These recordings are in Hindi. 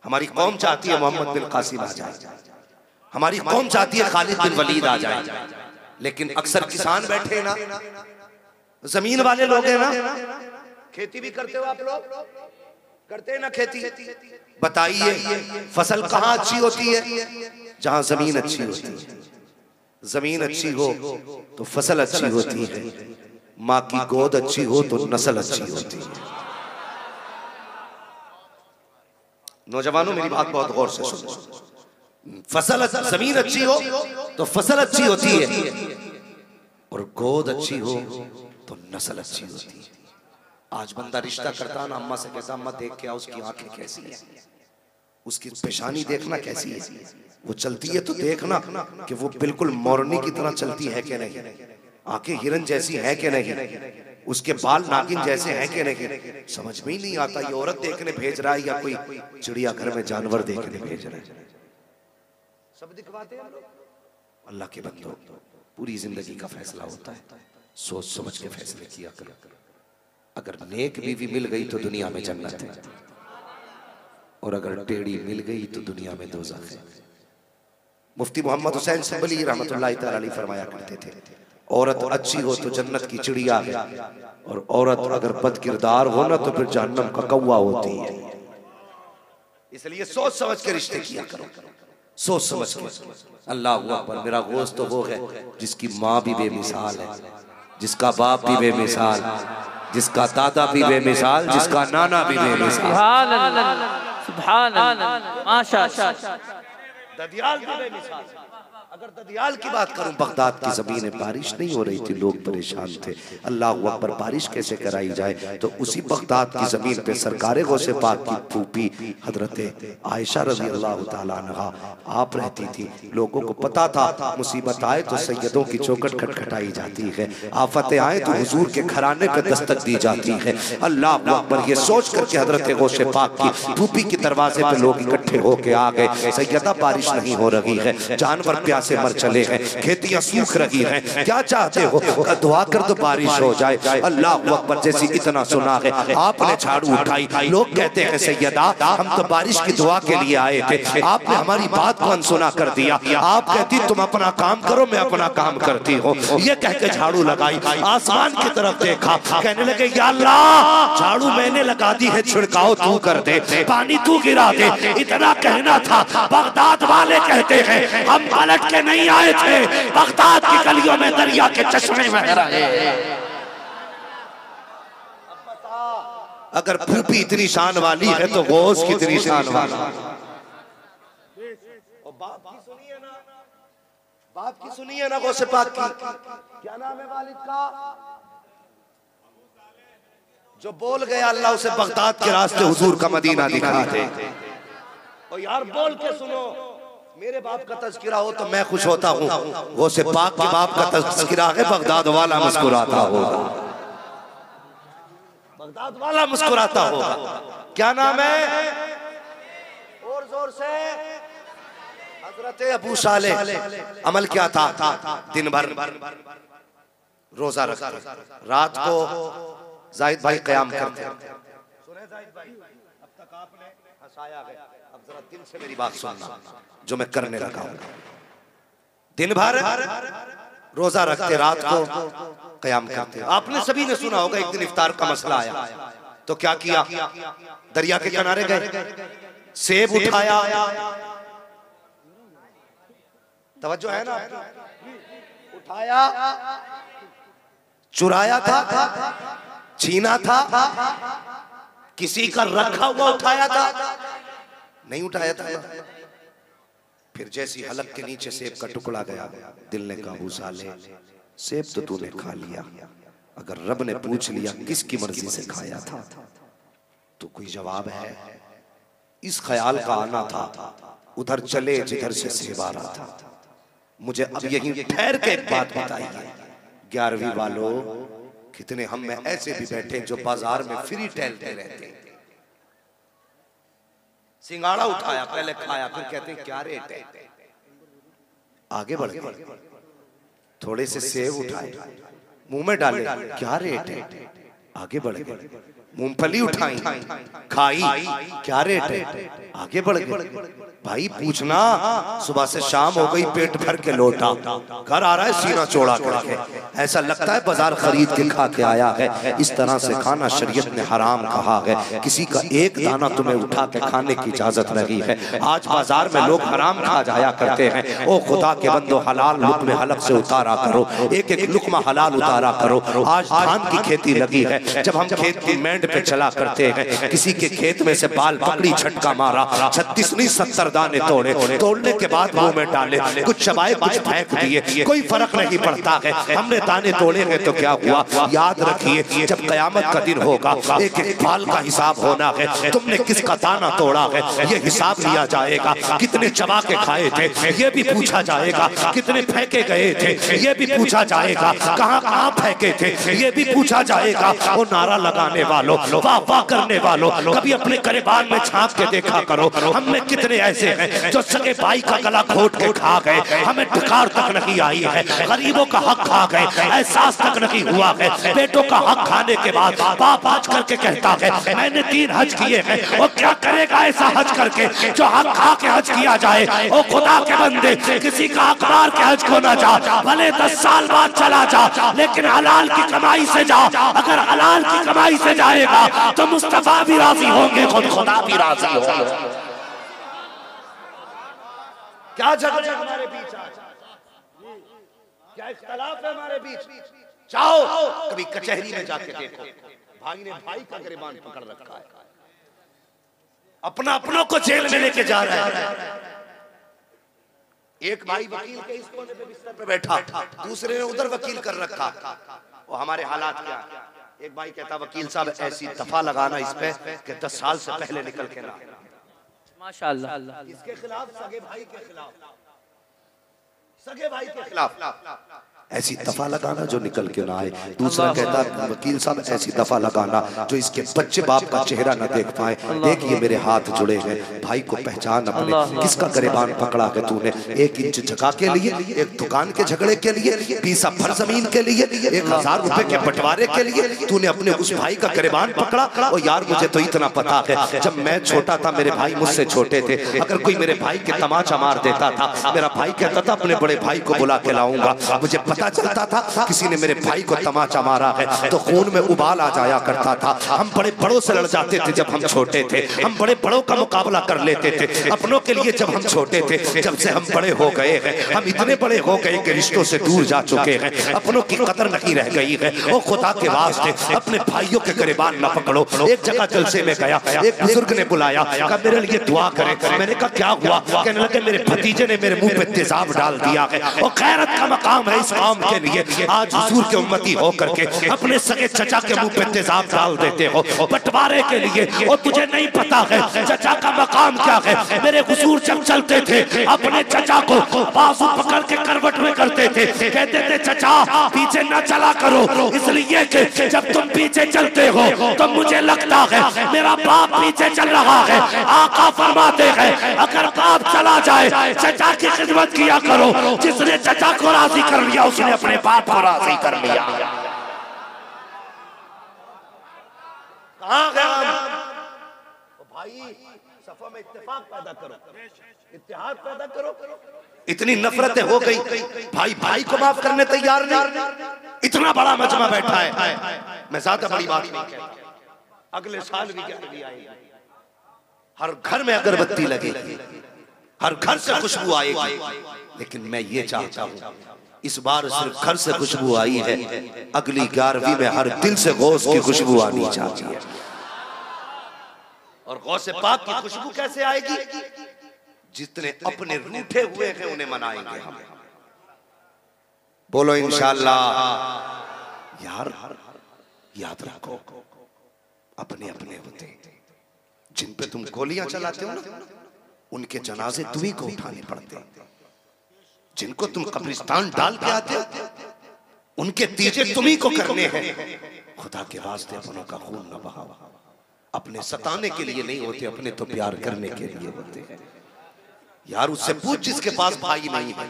हमारी कौम चाहती है मोहम्मद बिन कासिम आ जाए, हमारी कौम चाहती है खालिद बिन वलीद आ जाए, लेकिन अक्सर किसान बैठे ना, जमीन वाले लोग हैं ना। खेती भी करते हो आप लोग, करते हैं ना खेती? बताइए फसल कहाँ अच्छी होती है? जहां जमीन अच्छी होती है। जमीन अच्छी हो तो फसल अच्छी होती है, माँ की गोद अच्छी हो तो नस्ल अच्छी होती है। नौजवानों मेरी बात बहुत गौर से सुनो। फसल जमीन अच्छी हो तो फसल अच्छी होती है, और गोद अच्छी हो तो नस्ल अच्छी होती है। आज बंदा रिश्ता करता ना, अम्मा से कहता अम्मा देख के आओ उसकी आंखें कैसी है, उसकी पेशानी देखना कैसी है, वो चलती है तो देखना कि वो बिल्कुल मोरनी की तरह चलती है कि नहीं, आंखें हिरन जैसी है कि नहीं, उसके बाल नागिन जैसे हैं कि नहीं। समझ में ही नहीं आता ये औरत देखने भेज रहा है या कोई चिड़ियाघर में जानवर देखने भेज रहा है। सब दिखवाते हैं अल्लाह के बंदो, पूरी जिंदगी का फैसला होता है, सोच समझ के फैसले किया करो। अगर नेक बीवी मिल गई तो दुनिया में जन्नत है, और अगर टेढ़ी मिल गई तो दुनिया में दोज़ख है। मुफ्ती मोहम्मद हुसैन संबली रहमतुल्लाह तआला अलैह फरमाया करते थे, औरत अच्छी हो तो जन्नत की चिड़िया है, और औरत अगर बदकिरदार हो ना तो फिर जहन्नम का कौवा होती है। इसलिए सोच समझ के रिश्ते किया करो, सोच समझ के। अल्लाह अकबर। मेरा गोश्त तो वो है जिसकी माँ भी बेमिसाल है, जिसका बाप भी बेमिसाल, जिसका दादा भी बेमिसाल, जिसका नाना भी बेमिसाल। सुभान अल्लाह, सुभान अल्लाह, माशाअल्लाह। ददियाल भी बेमिसाल। अगर ददियाल की बात करूं, बगदाद की जमीन में बारिश नहीं हो रही थी, लोग परेशान थे। अल्लाह अकबर। बारिश कैसे कराई जाए? तो उसी बगदाद की जमीन पे सरकारे गौसे पाक की फूफी हजरत आयशा रज़ी अल्लाह तआला अन्हा आप रहती थी। लोगों को पता था मुसीबत आए तो सैयदों की चौखट खटखटाई जाती है, आफतें आए तो हुजूर के घराने पे दस्तक दी जाती है। अल्लाह अकबर। ये सोच करके हजरत गौसे पाक की फूफी के दरवाजे पे लोग इकट्ठे होके आ गए। सैयदा बारिश नहीं हो रही है, जानवर प्यास से मर चले हैं, खेतियां सूख रही हैं, क्या चाहते हो? दुआ कर दो बारिश हो जाए। अल्लाह अकबर। जैसी इतना सुना है आपने झाड़ू उठाई। लोग कहते हैं सैयदा हम तो बारिश की दुआ के लिए आए थे, आपने हमारी बात को अनसुना कर दिया। आप कहती तुम अपना काम करो, मैं अपना काम करती हूँ। ये कह के झाड़ू लगाई, आसमान की तरफ देखा, कहने लगे या अल्लाह झाड़ू मैंने लगा दी है, छिड़काव तू कर दे, पानी तू गिरा दे। इतना कहना था। बगदाद वाले कहते हैं हम पलट के नहीं आए थे, बगदाद की गलियों में दरिया के चश्मे बह रहे। अगर फूफी इतनी शान वाली है तो गौस कितनी शान वाली। बाप की सुनिए ना, बाप की सुनिए ना गौसे पाक की। क्या नाम है वालिद का? जो बोल गया अल्लाह उसे बगदाद के रास्ते हुजूर का मदीना दिखा दे। और यार बोल के सुनो, मेरे बाप का तज़किरा हो तो मैं खुश होता हूँ, वो से पाक के बाप का तज़किरा है, बगदाद वाला मुस्कुराता होगा, बगदाद वाला मुस्कुराता होगा। क्या नाम है? और जोर से। हजरत अबू सालेह। अमल क्या था? दिन भर रोजा रखते, रात को जाहिद भाई क़याम करते। सुने जाहिद भाई, अब तक आपने हंसाया है, अब जरा दिल से मेरी बात सुनना जो मैं करने लगा हूं। दिन भर रोजा रखते, रात को क़याम करते। आपने सभी ने सुना होगा एक दिन इफ्तार का मसला आया तो क्या किया? दरिया के किनारे गए, सेब उठाया, तवज्जो है ना, उठाया, चुराया था, छीना था, किसी का रखा हुआ उठाया था? नहीं उठाया था। फिर जैसी हलक के नीचे सेब का टुकड़ा गया, दिल ने कहा अबू सालेह सेब तो तूने खा लिया, अगर रब ने पूछ लिया किसकी मर्जी से खाया था तो कोई जवाब है? इस ख्याल का आना था उधर चले जिधर से सेब आ रहा था। मुझे अब यही ठहर के एक बात बताइए, 11वीं वालों कितने हम में ऐसे भी बैठे जो बाजार में फ्री टहलते रहते हैं। सिंगाड़ा उठाया, पहले खाया, फिर कहते हैं क्या रेट है, आगे बढ़ गए। थोड़े से सेब उठाए, मुंह में डाले, क्या रेट है, आगे बढ़ गए। मूंगफली उठाई, खाई, क्या रेट है, आगे बढ़ गए। भाई पूछना, सुबह से शाम हो गई, पेट भर के लौटा, घर आ रहा है सीना चौड़ा करके, ऐसा लगता है बाजार खरीद के खा के आया है। इस तरह से खाना शरीयत ने हराम कहा है। किसी का एक दाना तुम्हें उठा के खाने की इजाजत नहीं है। आज बाजार में लोग हराम खा जाया करते हैं। ओ खुदा के बंदो, हलाल लुक्मे हलक से उतारा करो, एक एक लुक्मा हलाल उतारा करो। आज धान की खेती लगी है, जब हम खेत की मेंढ पे चला करते हैं, किसी के खेत में से बाल पकड़ी, झटका मारा, 36 नहीं 70 दाने तोड़े, तोड़ने के बाद मुंह में डाले, कुछ चबाए कुछ फेंक दिए, कोई फर्क नहीं पड़ता है। हमने दाने तोड़े हैं तो क्या हुआ? याद रखिए, जब कयामत का दिन होगा, एक एक बाल का हिसाब होना है। तुमने किसका दाना तोड़ा है ये हिसाब लिया जाएगा। कितने चबा के खाए थे ये भी पूछा जाएगा। कितने फेंके गए थे ये भी पूछा जाएगा। कहां कहां फेंके थे ये भी पूछा जाएगा। वो नारा लगाने वालों, वाह वाह करने वालों, कभी अपने गिरबान में झांक के देखा करो। हम में कितने ऐसे हैं जो सगे भाई का गला घोट के खा गए, हमें ढकार तक नहीं आई है। गरीबों का हक खा गए, एहसास तक नहीं हुआ है। बेटों का हक खाने के बाद बाप हज करके कहता है मैंने 3 हज किए हैं। वो क्या करेगा ऐसा हज करके जो हक खा के हज किया जाए? ओ खुदा के बंदे, किसी का हक मार के हज को ना जा, भले 10 साल बाद चला जा, लेकिन हलाल की कमाई से जा। अगर हलाल की कमाई से जाएगा तो मुस्तफा भी राजी होंगे, खुद खुदा भी राजी होगा। क्या झगड़े हमारे बीच आज, क्या इख्तलाफ है हमारे बीच? जाओ कभी कचहरी में जाके देखो, भाई ने भाई का गिरबान पकड़ रखा है, अपनों को जेल में लेके जा रहा है। एक भाई वकील के इस कोने पे बिस्तर पे बैठा, दूसरे ने उधर वकील कर रखा। वो हमारे हालात क्या? एक भाई कहता वकील साहब ऐसी दफा लगाना इस पे कि 10 साल से पहले निकल के ना। माशाअल्लाह। किसके खिलाफ? सगे भाई के खिलाफ, सगे भाई के खिलाफ ऐसी दफा लगाना जो निकल के ना आए। दूसरा कहता वकील साहब ऐसी दफा लगाना जो इसके बच्चे बाप का चेहरा ना देख पाए। देखिए मेरे हाथ जुड़े हैं, भाई को पहचान अपने। किसका गिरबान पकड़ा है तूने? 1 इंच जगह के लिए, एक दुकान के झगड़े के लिए, 20 भर जमीन के लिए, 1000 रुपए के बंटवारे के लिए तूने अपने उस भाई का गिरबान पकड़ा। और यार मुझे तो इतना पता है, जब मैं छोटा था मेरे भाई मुझसे छोटे थे, अगर कोई मेरे भाई के तमाचा मार देता था, मेरा भाई कहता था अपने बड़े भाई को बुला के लाऊंगा। मुझे पता चलता था किसी ने मेरे भाई को तमाचा मारा है तो खून में उबाल आ जाया करता था। हम बड़े बड़ों से लड़ जाते थे जब हम छोटे थे, हम बड़े बड़ों का मुकाबला कर लेते थे अपनों के लिए जब हम छोटे थे। जब से हम बड़े हो गए हैं, हम इतने बड़े हो गए कि रिश्तों से दूर जा चुके हैं, अपनों की कदर नहीं रह गई है। वो खुदा के वास्ते अपने भाइयों के गिरबान न पकड़ो। एक जगह जलसे में गया, एक बुजुर्ग ने बुलाया, कहा मेरे लिए दुआ करें। मैंने कहा क्या हुआ? कहने लगे मेरे भतीजे ने मेरे मुंह पे तेजाब डाल दिया है। और खैरत का मकाम है इस काम के लिए। आज हुजूर के उम्मती होकर के अपने सगे चचा के मुंह पे तेजाब डाल देते हो बंटवारे के लिए। और तुझे नहीं पता है चचा का मकाम क्या है। मेरे हुजूर जब चलते थे अपने चचा को बाजू पकड़ के करवट में करते थे, कहते थे चचा पीछे न चला करो, इसलिए कि जब तुम पीछे चलते हो तो मुझे लगता है मेरा बाप पीछे चल रहा है। आका फरमाते हैं अगर बाप चला जाए चचा की खिदमत किया करो। जिसने चचा को राजी कर लिया उसने अपने बाप को राजी कर लिया। कहां गया भाई? सफा में इत्तेफाक पैदा करो, इत्तेहाद पैदा करो। इतनी नफरतें हो गई, भाई भाई को माफ करने तैयार नहीं। इतना बड़ा मजमा बैठा है। मैं ज्यादा बड़ी बात नहीं कहता, अगले साल भी आएगी, हर घर में अगरबत्ती लगेगी, हर घर से खुशबू आएगी। लेकिन मैं ये चाहता हूं इस बार सिर्फ घर से खुशबू आई है, अगली 11वीं में हर दिल से गौस की खुशबू आनी चाहिए। और गौसे पाक की खुशबू कैसे आएगी? जितने अपने रूठे हुए हैं उन्हें मनाएंगे हम। बोलो इंशाअल्लाह। यार याद रखो, अपने अपने होते जिन पे तुम गोलियां चलाते हो ना, उनके जनाजे तुम्हीं को उठाने पड़ते। जिनको तुम कब्रिस्तान डाल के आते हो उनके तीजे तुम्हीं को करने हैं। खुदा के वास्ते अपनों का खून न बहाओ। अपने सताने के लिए नहीं होते, अपने तो प्यार करने के लिए होते हैं। यार उससे पूछ जिसके पास भाई नहीं है,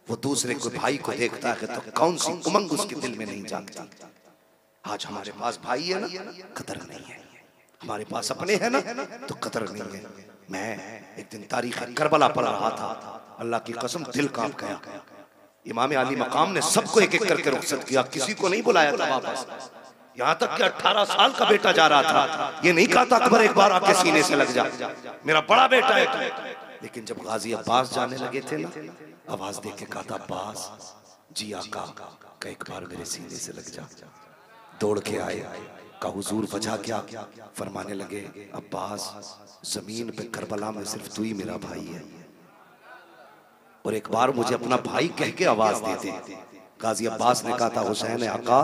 वो दूसरे को भाई को देखता है तो कौन सी उमंग उसके दिल में नहीं जागती। आज हमारे पास भाई है ना, कदर नहीं है। हमारे पास अपने हैं ना, तो कदर नहीं है। मैं एक दिन तारीख करबला पढ़ रहा था, अल्लाह की कसम दिल कांप गया। इमाम अली मकाम ने सबको एक एक करके रुखसत किया, किसी को नहीं बुलाया था वापस। यहाँ तक कि 18 साल का बेटा जा रहा था, ये नहीं कहा था अकबर एक बार आके सीने से लग जा, मेरा बड़ा बेटा है तू। लेकिन जब गाजी अब्बास जाने लगे थे ना, आवाज देख के कहा था अब्बास जी आका का एक बार मेरे सीने से लग जा। दौड़ के आए, का हुजूर वजह क्या? फरमाने लगे अब्बास जमीन पे करबला में सिर्फ तू ही मेरा भाई है, और एक बार मुझे अपना भाई कह के आवाज दे दे। गाजी अब्बास ने कहा था हुसैन आका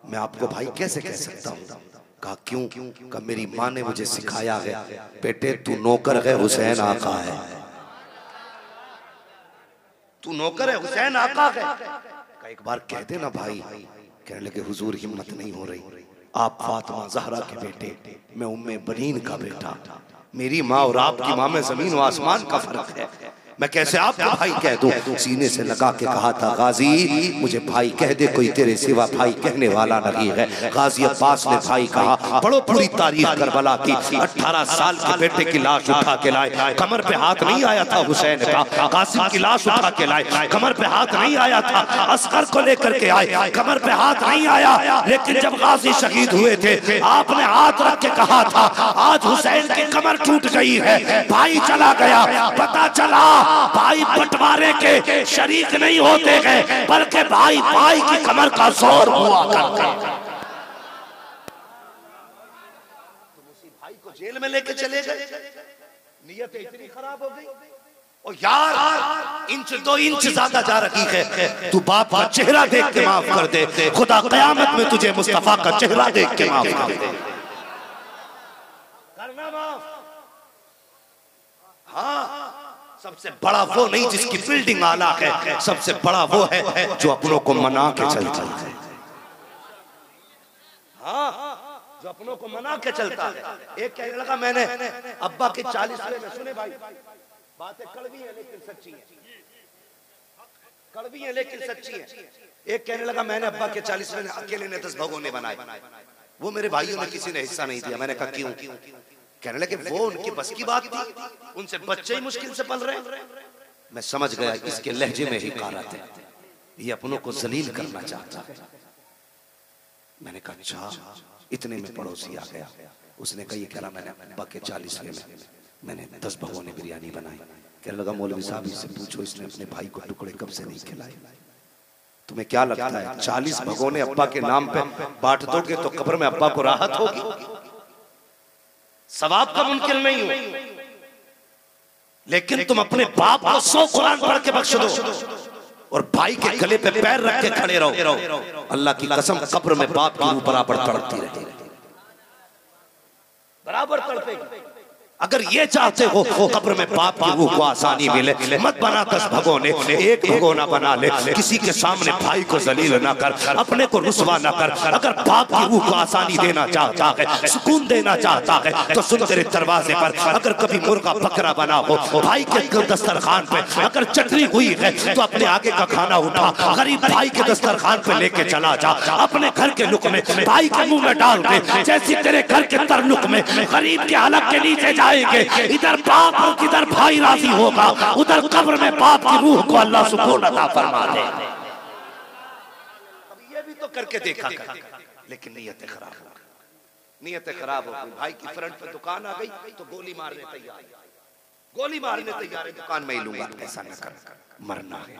मैं आपको भाई कैसे कह सकता हूँ? कहा क्यों? कहा मेरी माँ ने मुझे सिखाया है बेटे तू नौकर है हुसैन आका है, तू नौकर है हुसैन आका है। कहा एक बार कह दे ना भाई। कहने लगे हुजूर हिम्मत नहीं हो रही, आप फातिमा ज़हरा के बेटे, मैं उम्मे बनीन का बेटा, मेरी माँ और आपकी माँ में जमीन व आसमान का फर्क है, मैं कैसे आपको भाई कह दूं? सीने से लगा के कहा था गाजी मुझे भाई कह दे, कोई तेरे सिवा भाई कहने वाला नहीं है। गाजी अब्बास ने भाई कहा। बड़ो पूरी तारीख करबला की। 18 साल के बेटे की लाश उठा के लाए, कमर पे हाथ नहीं आया था हुसैन का। कासिम की लाश उठा के लाए, कमर पे हाथ नहीं आया था। अस्कर को लेकर के आए, कमर पे हाथ नहीं आया। लेकिन जब गाजी शहीद हुए थे आपने हाथ रख के कहा था आज हुसैन की कमर टूट गई है, भाई चला गया। पता चला भाई बंटवारे के शरीक नहीं होते हैं, बल्कि भाई भाई की कमर का जोर हुआ करता है। तुम उसी भाई को जेल में लेके चले गए, नीयत इतनी खराब हो गई। और यार इंच 2 इंच ज्यादा जा रही है, तू बाप का चेहरा देख के माफ कर दे, खुदा कयामत में तुझे मुस्तफा का चेहरा देख के माफ कर दे। करना माफ। हाँ सबसे बड़ा वो नहीं जिसकी बिल्डिंग आला है, सबसे बड़ा वो है जो अपनों को मना के चलता है। हाँ जो अपनों को मना के चलता है। एक कहने लगा मैंने अब्बा के 40वें में, सुने भाई बातें कड़वी है लेकिन सच्ची है, कड़वी है लेकिन सच्ची है। एक कहने लगा मैंने अब्बा के 40वें में अकेले ने 10 भगोने बनाए, वो मेरे भाइयों ने किसी ने हिस्सा नहीं दिया। मैंने कहा क्यों? कहने लगे वो उनकी बस की बात थी, उनसे बच्चे ही मुश्किल से पल रहे। मैं समझ गया इसके लहजे में ही कारत है, ये अपनों को जलील करना चाहता है। मैंने कहा अच्छा। इतने में पड़ोसी आ गया, उसने कहा ये कह रहा मैंने अब्बा के 40वें में मैंने 10 भगोने बिरयानी बनाई। कहने लगा मौलवी साहब इससे पूछो इसने अपने भाई को टुकड़े कब से नहीं खिलाए। तुम्हें क्या लगता है 40 भगोने अब्बा के नाम पे बांट दोगे तो कब्र में अब्बा को राहत होगी? सवाब का मुमकिन नहीं हो, लेकिन तुम अपने बाप को 100 कुरान पढ़ के बख्श दो और भाई के गले पे पैर रख के खड़े रहो, अल्लाह की कसम कब्र में बाप की रूह बराबर तड़पती रहेगी, बराबर तड़पेगी। अगर ये चाहते हो कब्र में बाप की रूह को आसानी मिले, मत बना 10 भगोने, एक भगोना बना ले। किसी के सामने भाई को जलील ना कर, अपने को रुसवा ना कर। अगर बाप की रूह को आसानी देना चाहता है, सुकून देना चाहता है, तो सुन तेरे दरवाजे पर अगर कभी मुर्गा बकरा बना हो, भाई के दस्तरखान पे अगर चटनी हुई है तो अपने आगे का खाना उठा, गरीब भाई के दस्तरखान पे लेके चला जा। अपने घर के लुक में भाई के मुंह में डाल दे, जैसी तेरे घर के तरलुक में गरीब के हलक के नीचे जाए। इधर बाप और किधर भाई राजी होगा, उधर कब्र में बाप की रूह को अल्लाह सुकून अता फरमा दे। ये भी तो करके देखा कर, लेकिन नीयत खराब हो गई, नीयत खराब हो गई। भाई की फ्रंट पे दुकान आ गई तो गोली मारने तैयार, गोली मारने तैयार है, दुकान में ही लूंगा। ऐसा न कर, मरना है।